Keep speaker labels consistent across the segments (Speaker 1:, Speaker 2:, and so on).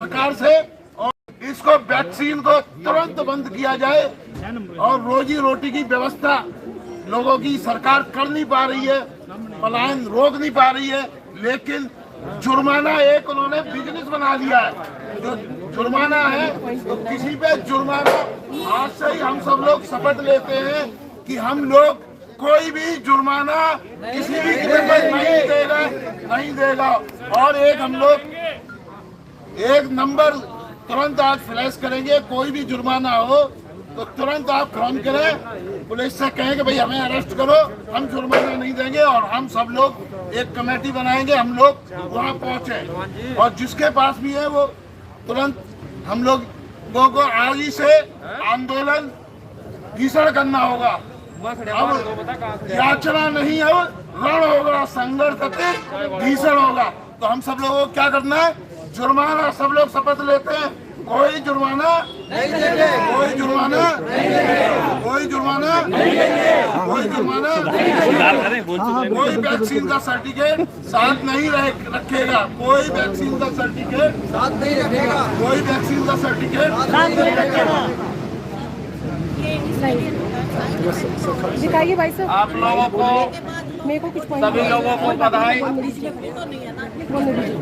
Speaker 1: सरकार से और इसको वैक्सीन को तुरंत बंद किया जाए और रोजी रोटी की व्यवस्था लोगों की सरकार कर नहीं पा रही है, पलायन रोक नहीं पा रही है, लेकिन जुर्माना एक उन्होंने बिजनेस बना लिया है। जो जुर्माना है तो किसी पे जुर्माना, आज से ही हम सब लोग शपथ लेते हैं कि हम लोग कोई भी जुर्माना किसी भी कीमत नहीं देगा। और एक हम लोग एक नंबर तुरंत आज फ्लैश करेंगे, कोई भी जुर्माना हो तो तुरंत आप फोन करें, पुलिस से कहें कि भाई हमें अरेस्ट करो, हम जुर्माना नहीं देंगे। और हम सब लोग एक कमेटी बनाएंगे, हम लोग वहाँ पहुँचे और जिसके पास भी है वो तुरंत हम लोगों को आज ही से आंदोलन भीषण करना होगा। अब याचना नहीं, अब रण होगा, संघर्ष भीषण होगा। तो हम सब लोगों को क्या करना है, जुर्माना सब लोग शपथ लेते हैं, कोई जुर्माना नहीं देंगे, कोई जुर्माना नहीं देंगे, कोई जुर्माना नहीं देंगे, कोई जुर्माना नहीं देंगे, कोई वैक्सीन का सर्टिफिकेट साथ नहीं रखेगा, कोई वैक्सीन का सर्टिफिकेट साथ नहीं रखेगा, कोई वैक्सीन का सर्टिफिकेट साथ नहीं रखेगा।
Speaker 2: दिखाइए भाई साहब।
Speaker 3: आप लोगों को,
Speaker 2: मेरे को कुछ
Speaker 3: सभी लोगों को बधाई।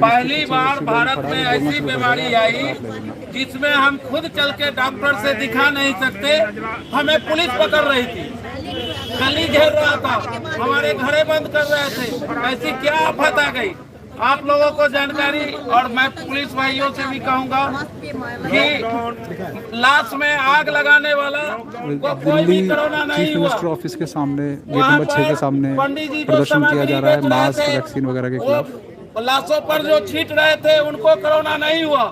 Speaker 3: पहली बार भारत में ऐसी बीमारी आई जिसमें हम खुद चल के डॉक्टर से दिखा नहीं सकते, हमें पुलिस पकड़ रही थी, गली घेर रहा था, हमारे घरे बंद कर रहे थे। ऐसी क्या आफत आ गई, आप लोगों को जानकारी। और मैं पुलिस भाइयों से भी कहूंगा कि लाश में आग लगाने वाला को कोई भी कोरोना नहीं हुआ।
Speaker 4: मिनिस्टर ऑफिस के सामने, गेट नंबर 6 के सामने प्रदर्शन किया जा रहा है मास्क वैक्सीन वगैरह के खिलाफ।
Speaker 3: लाशों पर जो छीट रहे थे उनको कोरोना नहीं हुआ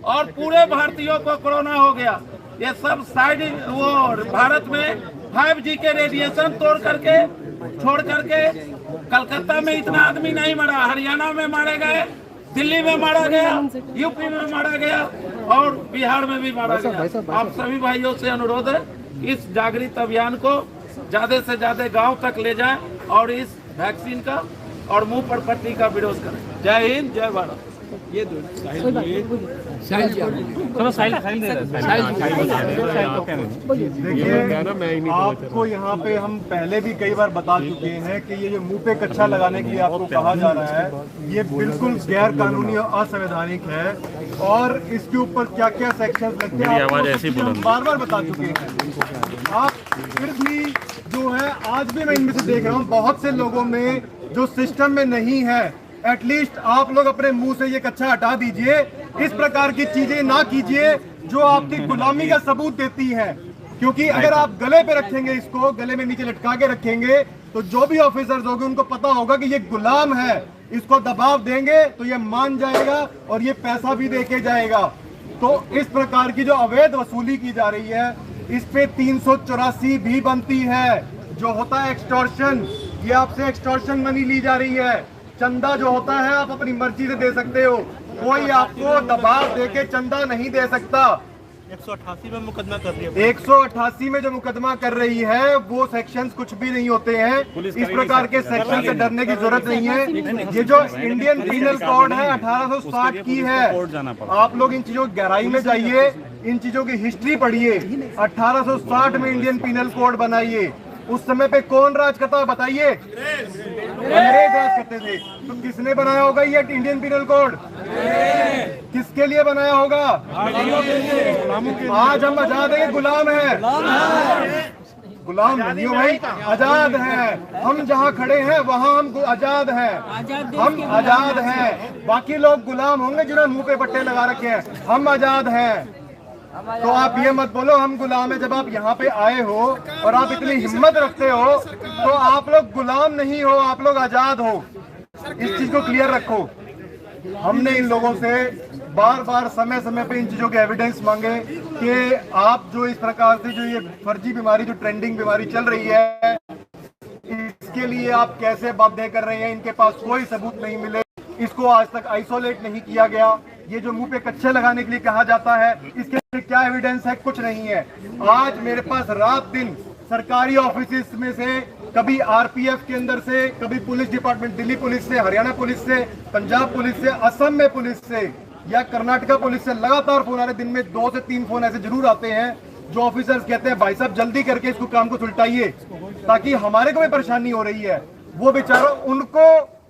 Speaker 3: और पूरे भारतीयों को कोरोना हो गया। ये सब साइड वो भारत में 5G के रेडिएशन छोड़ करके कलकत्ता में इतना आदमी नहीं मरा, हरियाणा में मारे गए, दिल्ली में मारा गया, यूपी में मारा गया और बिहार में भी मारा गया। आप सभी भाइयों से अनुरोध है, इस जागृत अभियान को ज्यादा से ज्यादा गांव तक ले जाएं और इस वैक्सीन का और मुंह पर पट्टी का विरोध करें। जय हिंद, जय भारत। ये
Speaker 5: देखिए, आपको यहाँ पे हम पहले भी कई बार बता चुके हैं कि ये जो मुंह पे कच्छा लगाने के लिए आपको कहा जा रहा है, ये बिल्कुल गैर कानूनी और असंवैधानिक है और इसके ऊपर क्या क्या सेक्शन लगते हैं हम बार बार बता चुके हैं। आप फिर भी जो है, आज भी मैं इनमें से देख रहा हूँ बहुत से लोगों में जो सिस्टम में नहीं है, एटलीस्ट आप लोग अपने मुंह से ये कच्छा हटा दीजिए। इस प्रकार की चीजें ना कीजिए जो आपकी गुलामी का सबूत देती है, क्योंकि अगर आप गले पे रखेंगे, इसको गले में नीचे लटका के रखेंगे, तो जो भी ऑफिसर्स होंगे उनको पता होगा कि ये गुलाम है, इसको दबाव देंगे तो ये मान जाएगा और ये पैसा भी देके जाएगा। तो इस प्रकार की जो अवैध वसूली की जा रही है, इस पे 384 भी बनती है, जो होता है एक्सटॉर्शन। ये आपसे एक्सटॉर्शन मनी ली जा रही है। चंदा जो होता है आप अपनी मर्जी से दे सकते हो, कोई आपको दबाव देके चंदा नहीं दे सकता।
Speaker 6: 188 में मुकदमा कर रही है,
Speaker 5: 188 में जो मुकदमा कर रही है वो सेक्शंस कुछ भी नहीं होते हैं। इस प्रकार के सेक्शन से डरने की जरूरत नहीं है। ये जो इंडियन पीनल कोड है 1860 की है, आप लोग इन चीजों की गहराई में जाइए, इन चीजों की हिस्ट्री पढ़िए। 1860 में इंडियन पीनल कोड बनाइए। उस समय पे कौन राज करता बताइए? अंग्रेज राज करते थे। तो किसने बनाया होगा ये इंडियन पीनल कोड? किसके लिए बनाया होगा? आज हम आजाद है, गुलाम है? गुलाम नहीं हो भाई, आजाद है। हम जहाँ खड़े हैं वहाँ हम आजाद हैं, हम आजाद हैं। बाकी लोग गुलाम होंगे जिन्होंने मुंह पे पट्टे लगा रखे हैं, हम आजाद हैं। तो आप ये मत बोलो हम गुलाम है। जब आप यहाँ पे आए हो और आप इतनी हिम्मत रखते हो तो आप लोग गुलाम नहीं हो, आप लोग आजाद हो। इस चीज को क्लियर रखो। हमने इन लोगों से बार बार समय समय पे इन चीजों के एविडेंस मांगे कि आप जो इस प्रकार से जो ये फर्जी बीमारी, जो ट्रेंडिंग बीमारी चल रही है, इसके लिए आप कैसे बाध्य कर रहे हैं। इनके पास कोई सबूत नहीं मिले, इसको आज तक आइसोलेट नहीं किया गया। ये जो मुंह पे कच्छे लगाने के लिए कहा जाता है, इसके क्या एविडेंस है? कुछ नहीं है। आज मेरे पास रात दिन सरकारी ऑफिस में से, कभी आरपीएफ के अंदर से, कभी पुलिस डिपार्टमेंट, दिल्ली पुलिस से, हरियाणा पुलिस से, पंजाब पुलिस से, असम में पुलिस से, या कर्नाटका पुलिस से लगातार फोन आ रहे, दिन में 2 से 3 फोन ऐसे जरूर आते हैं जो ऑफिसर्स कहते हैं भाई साहब जल्दी करके इसको काम को सुलटाइए ताकि हमारे को भी परेशानी हो रही है। वो बेचारा उनको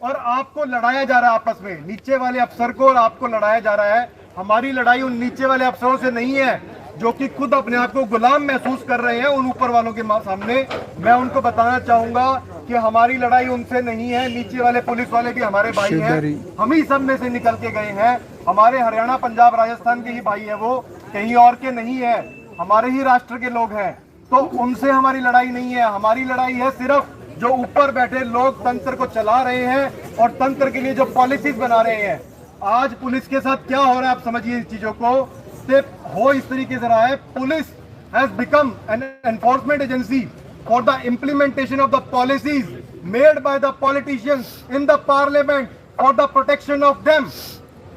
Speaker 5: और आपको लड़ाया जा रहा है, आपस में नीचे वाले अफसर को और आपको लड़ाया जा रहा है। हमारी लड़ाई उन नीचे वाले अफसरों से नहीं है जो कि खुद अपने आप को गुलाम महसूस कर रहे हैं उन ऊपर वालों के सामने। मैं उनको बताना चाहूंगा कि हमारी लड़ाई उनसे नहीं है, नीचे वाले पुलिस वाले भी हमारे भाई हैं, हम ही सब में से निकल के गए हैं, हमारे हरियाणा पंजाब राजस्थान के ही भाई है, वो कहीं और के नहीं है, हमारे ही राष्ट्र के लोग हैं। तो उनसे हमारी लड़ाई नहीं है, हमारी लड़ाई है सिर्फ जो ऊपर बैठे लोग तंत्र को चला रहे हैं और तंत्र के लिए जो पॉलिसीज बना रहे हैं। आज पुलिस के साथ क्या हो रहा है आप समझिए इस चीजों को, सिर्फ हो इस तरीके से रहा है। Police has become an enforcement agency for the implementation of the policies made by the politicians in the parliament for the protection of them.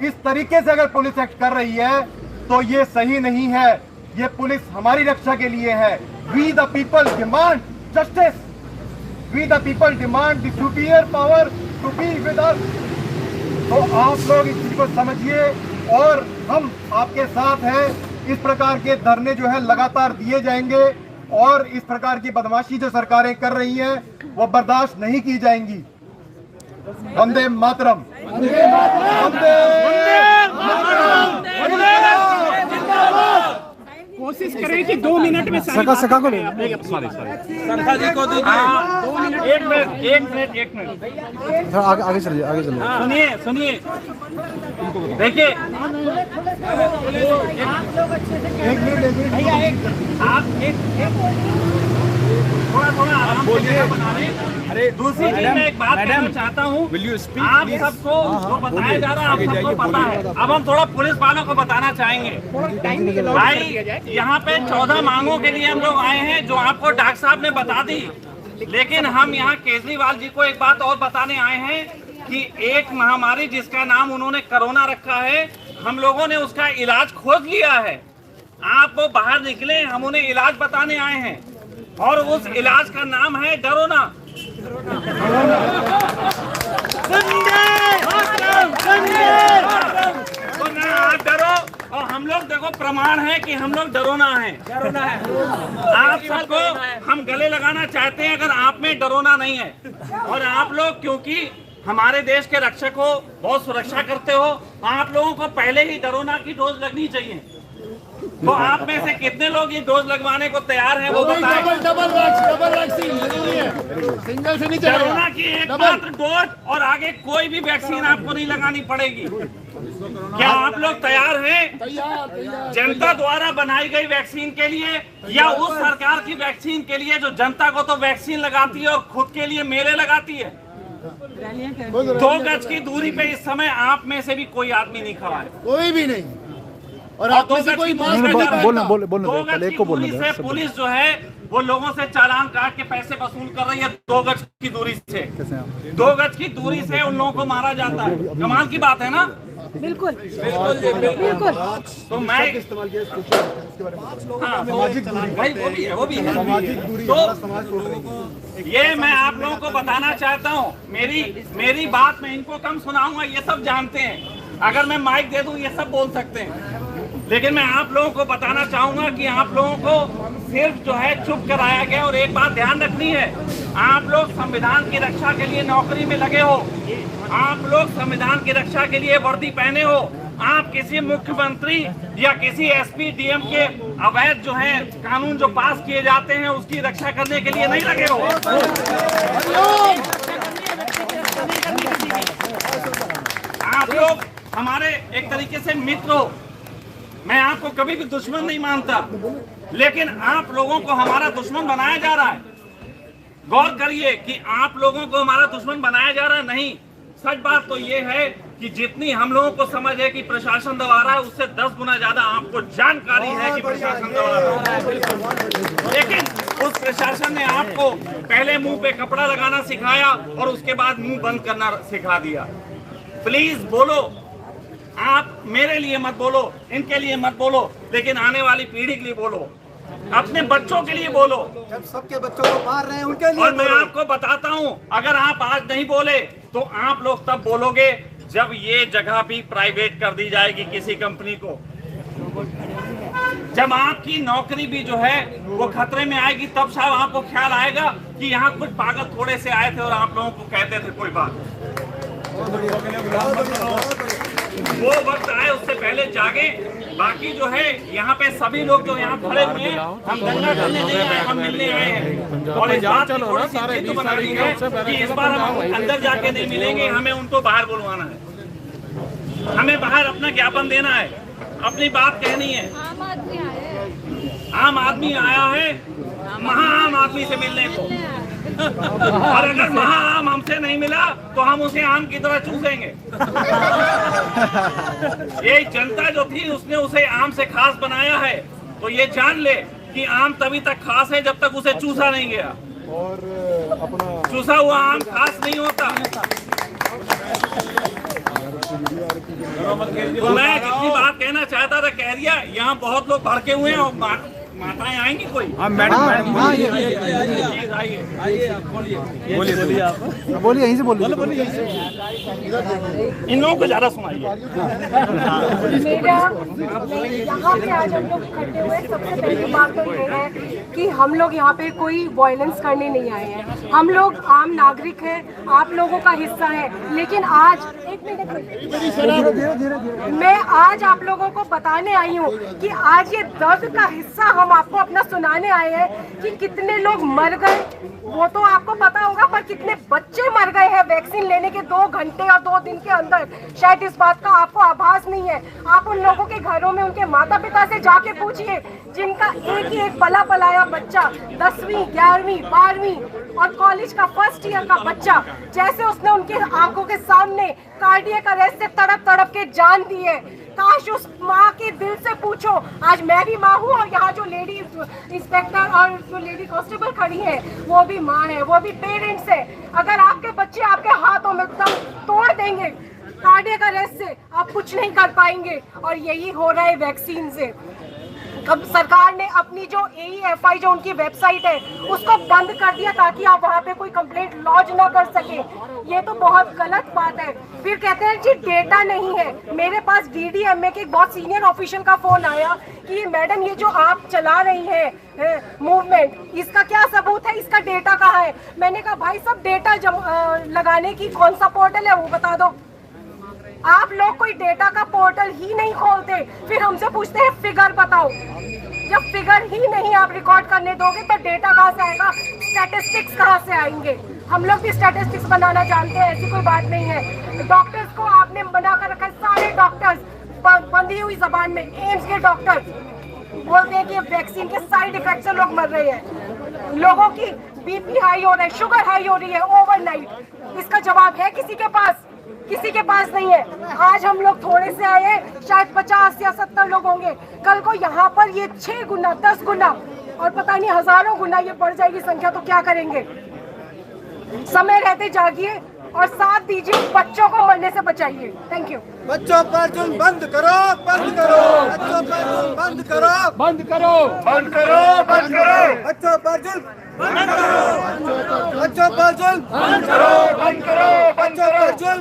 Speaker 5: इस तरीके से अगर पुलिस एक्ट कर रही है तो ये सही नहीं है, ये पुलिस हमारी रक्षा के लिए है। We the people demand justice, we the people demand the superior power to be with us. तो आप लोग इस चीज को समझिए और हम आपके साथ हैं। इस प्रकार के धरने जो है लगातार दिए जाएंगे और इस प्रकार की बदमाशी जो सरकारें कर रही हैं वो बर्दाश्त नहीं की जाएंगी। वंदे मातरम, वंदे
Speaker 2: कोशिश करें कि 2 मिनट में
Speaker 4: सका को ले
Speaker 3: संखा जी को दीजिए। एक मिनट
Speaker 4: आगे चलिए, आगे चलिए।
Speaker 3: सुनिए देखिए, थोड़ा आराम बोलिए। अरे दूसरी चीज मैं एक बात कहना चाहता हूँ, आप सबको जो बताया जा रहा है आप सबको पता है। अब हम थोड़ा पुलिस वालों को बताना चाहेंगे। भाई यहाँ पे 14 मांगों के लिए हम लोग आए हैं जो आपको डॉक्टर साहब ने बता दी, लेकिन हम यहाँ केजरीवाल जी को एक बात और बताने आए हैं कि एक महामारी जिसका नाम उन्होंने कोरोना रखा है, हम लोगों ने उसका इलाज खोज लिया है। आप वो बाहर निकले, हम उन्हें इलाज बताने आए हैं और उस इलाज का नाम है डरोना। तो ना आप डरो और हम लोग देखो प्रमाण है कि हम लोग डरोना है। आप सबको हम गले लगाना चाहते हैं अगर आप में डरोना नहीं है। और आप लोग क्योंकि हमारे देश के रक्षक हो, बहुत सुरक्षा करते हो, आप लोगों को पहले ही डरोना की डोज लगनी चाहिए। तो आप में से कितने लोग ये डोज लगवाने को तैयार हैं वो बताएं।
Speaker 1: डबल वैक्सीन जरूरी है, सिंगल से नहीं चलेगा।
Speaker 3: कोरोना की एकमात्र डोज और आगे कोई भी वैक्सीन आपको नहीं लगानी पड़ेगी। क्या आप लोग तैयार हैं? जनता द्वारा बनाई गई वैक्सीन के लिए या उस सरकार की वैक्सीन के लिए जो जनता को तो वैक्सीन लगाती है और खुद के लिए मेले लगाती है। 2 गज की दूरी पे इस समय आप में से भी कोई आदमी नहीं खड़ा है,
Speaker 1: कोई भी नहीं। और आप में से कोई
Speaker 4: बोलना
Speaker 3: से पुलिस जो है वो लोगों से चालान काट के पैसे वसूल कर रही है 2 गज की दूरी से। 2 गज की दूरी से उन लोगों को मारा जाता है। कमाल की बात है ना।
Speaker 2: बिल्कुल।
Speaker 3: तो मैं भाई वो भी है। तो ये मैं आप लोगों को बताना चाहता हूँ, मेरी बात मैं इनको कम सुनाऊंगा, ये सब जानते हैं। अगर मैं माइक दे दूं ये सब बोल सकते हैं, लेकिन मैं आप लोगों को बताना चाहूंगा कि आप लोगों को सिर्फ जो है चुप कराया गया। और एक बात ध्यान रखनी है, आप लोग संविधान की रक्षा के लिए नौकरी में लगे हो, आप लोग संविधान की रक्षा के लिए वर्दी पहने हो। आप किसी मुख्यमंत्री या किसी एसपी डीएम के अवैध जो है कानून जो पास किए जाते हैं उसकी रक्षा करने के लिए नहीं लगे हो। आप लोग हमारे एक तरीके से मित्र हो। मैं आपको कभी भी दुश्मन नहीं मानता, लेकिन आप लोगों को हमारा दुश्मन बनाया जा रहा है। गौर करिए कि आप लोगों को हमारा दुश्मन बनाया जा रहा है। नहीं, सच बात तो ये है कि जितनी हम लोगों को समझ है कि प्रशासन दबा रहा है, उससे 10 गुना ज्यादा आपको जानकारी है कि प्रशासन दबा रहा है। लेकिन उस प्रशासन ने आपको पहले मुंह पे कपड़ा लगाना सिखाया और उसके बाद मुंह बंद करना सिखा दिया। प्लीज बोलो, आप मेरे लिए मत बोलो, इनके लिए मत बोलो, लेकिन आने वाली पीढ़ी के लिए बोलो, अपने बच्चों के लिए बोलो।
Speaker 5: जब सबके बच्चों को मार रहे हैं उनके लिए।
Speaker 3: और मैं आपको बताता हूं, अगर आप आज नहीं बोले तो आप लोग तब बोलोगे
Speaker 7: जब ये जगह भी प्राइवेट कर दी जाएगी किसी कंपनी को, जब आपकी नौकरी भी जो है वो खतरे में आएगी, तब शायद आपको ख्याल आएगा कि यहाँ कुछ पागल थोड़े से आए थे और आप लोगों को कहते थे कोई बात। वो वक्त आए, उससे पहले जागे। बाकी जो है यहाँ पे सभी लोग जो यहाँ खड़े हुए हैं, हम दंगा करने नहीं आए, हम मिलने आए हैं। और इस बात की थोड़ी सी जिद बनानी है कि इस बार हम अंदर जाके नहीं मिलेंगे, हमें उनको बाहर बुलवाना है, हमें बाहर अपना ज्ञापन देना है, अपनी बात कहनी है। आम आदमी आया है महाआम आदमी से मिलने को, और अगर महाआम हमसे नहीं मिला तो हम उसे आम की तरह चूसेंगे। ये जनता जो थी उसने उसे आम से खास बनाया है, तो ये जान ले कि आम तभी तक खास है जब तक उसे चूसा नहीं गया, और अपना चूसा हुआ आम खास नहीं होता। तो मैं जितनी बात कहना चाहता था कह दिया। यहाँ बहुत लोग भड़के हुए हैं और माताएं आएंगी कोई?
Speaker 4: मैडम बोलिए, यहीं से बोलिए।
Speaker 7: इन लोगों को ज्यादा सुनाइए।
Speaker 8: मेरा यहाँ पे आज हम लोग इकट्ठे हुए, सबसे पहली बात तो ये है कि हम लोग यहाँ पे कोई वायलेंस करने नहीं आए हैं। हम लोग आम नागरिक हैं, आप लोगों का हिस्सा है। लेकिन आज एक मिनट, मैं आज आप लोगों को बताने आई हूँ कि आज ये दर्द का हिस्सा हम आपको अपना सुनाने आए हैं कि कितने लोग मर गए वो तो आपको पता होगा, पर कितने बच्चे मर गए हैं वैक्सीन लेने के 2 घंटे और 2 दिन के अंदर, शायद इस बात का आपको आभास नहीं है। आप उन लोगों के घरों में उनके माता पिता से जाके पूछिए जिनका एक ही एक पला पलाया बच्चा 10वीं 11वीं 12वीं और कॉलेज का फर्स्ट ईयर का बच्चा, जैसे उसने उनके आंखों के सामने कार्डियक अरेस्ट से तड़प तड़प के जान दी है। काश उस माँ के दिल से पूछो। आज मैं भी माँ हूँ और यहाँ जो लेडी इंस्पेक्टर और जो लेडी कांस्टेबल खड़ी है वो भी माँ है, वो भी पेरेंट्स है। अगर आपके बच्चे आपके हाथों में दम तोड़ देंगे कार्डियक अरेस्ट से, आप कुछ नहीं कर पाएंगे। और यही हो रहा है वैक्सीन से। अब सरकार ने अपनी जो AEFI जो उनकी वेबसाइट है उसको बंद कर दिया ताकि आप वहाँ पे कोई कंप्लेंट लॉन्च ना कर सके। ये तो बहुत गलत बात है। फिर कहते हैं जी डेटा नहीं है। मेरे पास DDMA के एक बहुत सीनियर ऑफिशियल का फोन आया कि मैडम ये जो आप चला रही हैं मूवमेंट, इसका क्या सबूत है, इसका डेटा कहाँ है? मैंने कहा भाई सब डेटा लगाने की कौन सा पोर्टल है वो बता दो। आप लोग कोई डेटा का पोर्टल ही नहीं खोलते, फिर हमसे पूछते हैं फिगर बताओ। जब फिगर ही नहीं आप रिकॉर्ड करने दोगे तो डेटा कहाँ से आएगा, स्टैटिस्टिक्स कहाँ से आएंगे? हम लोग भी स्टैटिस्टिक्स बनाना जानते हैं, ऐसी कोई बात नहीं है। डॉक्टर्स को आपने बना कर रखा है, सारे डॉक्टर्स बंधी हुई जबान में, एम्स के डॉक्टर्स बोलते हैं कि वैक्सीन के साइड इफेक्ट से लोग मर रहे हैं, लोगों की BP हाई हो रहा है, शुगर हाई हो रही है ओवरनाइट। इसका जवाब है किसी के पास? किसी के पास नहीं है। आज हम लोग थोड़े से आए हैं, शायद 50 या 70 लोग होंगे, कल को यहाँ पर ये 6 गुना 10 गुना और पता नहीं हजारों गुना ये बढ़ जाएगी संख्या, तो क्या करेंगे? समय रहते जागिए और साथ दीजिए, बच्चों को मरने से बचाइए। Thank you.
Speaker 5: बच्चों पर जुल्म बंद करो, बंद करो। बच्चों पर जुल्म बंद करो, बंद करो, बंद करो, बंद करो। बच्चों पर जुल्म बंद करो, बच्चों पर जुल्म बंद करो, बंद करो, बच्चों पर जुल्म